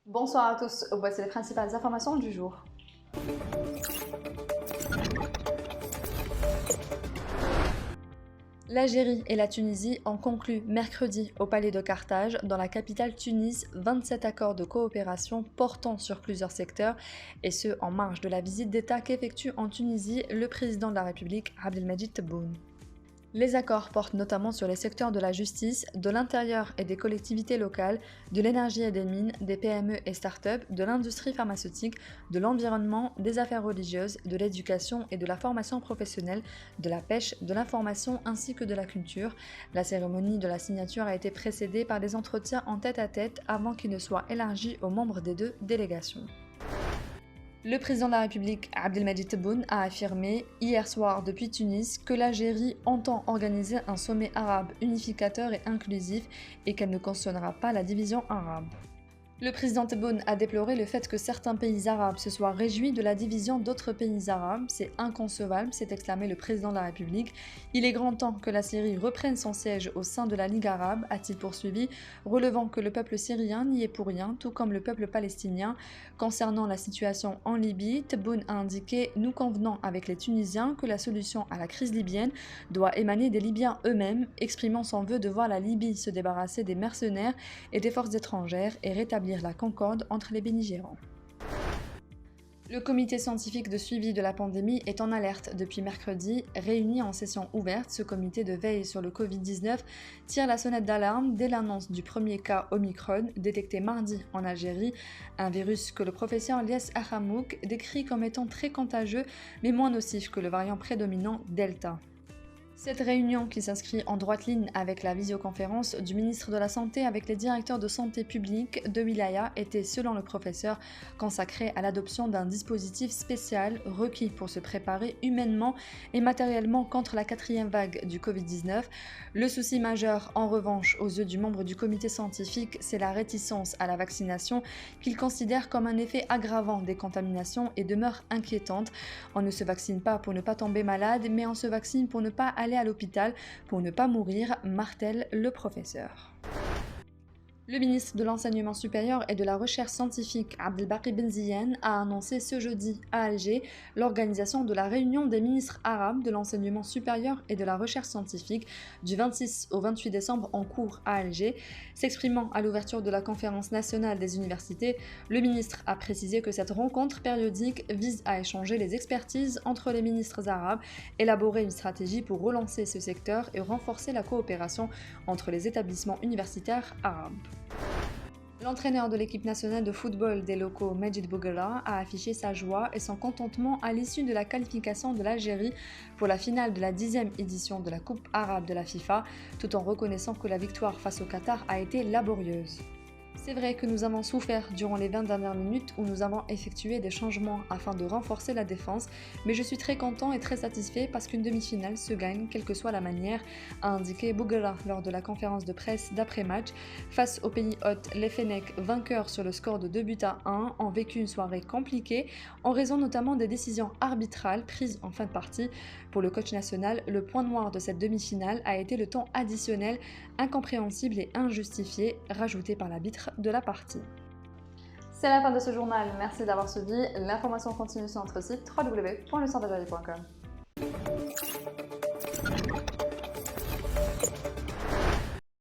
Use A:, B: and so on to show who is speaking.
A: Bonsoir à tous, voici les principales informations du jour. L'Algérie et la Tunisie ont conclu mercredi au palais de Carthage, dans la capitale Tunis, 27 accords de coopération portant sur plusieurs secteurs, et ce en marge de la visite d'État qu'effectue en Tunisie le président de la République, Abdelmadjid Tebboune. Les accords portent notamment sur les secteurs de la justice, de l'intérieur et des collectivités locales, de l'énergie et des mines, des PME et start-up, de l'industrie pharmaceutique, de l'environnement, des affaires religieuses, de l'éducation et de la formation professionnelle, de la pêche, de l'information ainsi que de la culture. La cérémonie de la signature a été précédée par des entretiens en tête-à-tête avant qu'il ne soit élargi aux membres des deux délégations. Le président de la République, Abdelmadjid Tebboune, a affirmé hier soir depuis Tunis que l'Algérie entend organiser un sommet arabe unificateur et inclusif et qu'elle ne cautionnera pas la division arabe. Le président Tebboune a déploré le fait que certains pays arabes se soient réjouis de la division d'autres pays arabes. C'est inconcevable, s'est exclamé le président de la République. Il est grand temps que la Syrie reprenne son siège au sein de la Ligue arabe, a-t-il poursuivi, relevant que le peuple syrien n'y est pour rien, tout comme le peuple palestinien. Concernant la situation en Libye, Tebboune a indiqué « Nous convenons avec les Tunisiens que la solution à la crise libyenne doit émaner des Libyens eux-mêmes », exprimant son vœu de voir la Libye se débarrasser des mercenaires et des forces étrangères et rétablir la concorde entre les belligérants. Le comité scientifique de suivi de la pandémie est en alerte depuis mercredi. Réuni en session ouverte, ce comité de veille sur le Covid-19 tire la sonnette d'alarme dès l'annonce du premier cas Omicron détecté mardi en Algérie, un virus que le professeur Lies Ahamouk décrit comme étant très contagieux mais moins nocif que le variant prédominant Delta. Cette réunion, qui s'inscrit en droite ligne avec la visioconférence du ministre de la Santé avec les directeurs de santé publique de Wilaya, était, selon le professeur, consacrée à l'adoption d'un dispositif spécial requis pour se préparer humainement et matériellement contre la quatrième vague du Covid-19. Le souci majeur, en revanche, aux yeux du membre du comité scientifique, c'est la réticence à la vaccination qu'il considère comme un effet aggravant des contaminations et demeure inquiétante. On ne se vaccine pas pour ne pas tomber malade, mais on se vaccine pour ne pas aller à l'hôpital pour ne pas mourir, martèle le professeur. Le ministre de l'Enseignement supérieur et de la Recherche scientifique, Abdelbaki Ben Ziane, a annoncé ce jeudi à Alger l'organisation de la réunion des ministres arabes de l'Enseignement supérieur et de la Recherche scientifique du 26 au 28 décembre en cours à Alger. S'exprimant à l'ouverture de la conférence nationale des universités, le ministre a précisé que cette rencontre périodique vise à échanger les expertises entre les ministres arabes, élaborer une stratégie pour relancer ce secteur et renforcer la coopération entre les établissements universitaires arabes. L'entraîneur de l'équipe nationale de football des locaux, Majid Bouguera, a affiché sa joie et son contentement à l'issue de la qualification de l'Algérie pour la finale de la 10e édition de la Coupe arabe de la FIFA, tout en reconnaissant que la victoire face au Qatar a été laborieuse. C'est vrai que nous avons souffert durant les 20 dernières minutes où nous avons effectué des changements afin de renforcer la défense, mais je suis très content et très satisfait parce qu'une demi-finale se gagne, quelle que soit la manière, a indiqué Bouguera lors de la conférence de presse d'après-match. Face au pays hôte, les Fennecs, vainqueurs sur le score de 2-1, ont vécu une soirée compliquée, en raison notamment des décisions arbitrales prises en fin de partie. Pour le coach national, le point noir de cette demi-finale a été le temps additionnel, incompréhensible et injustifié, rajouté par l'arbitre de la partie. C'est la fin de ce journal, merci d'avoir suivi. L'information continue sur notre site www.lecentre-algérie.com.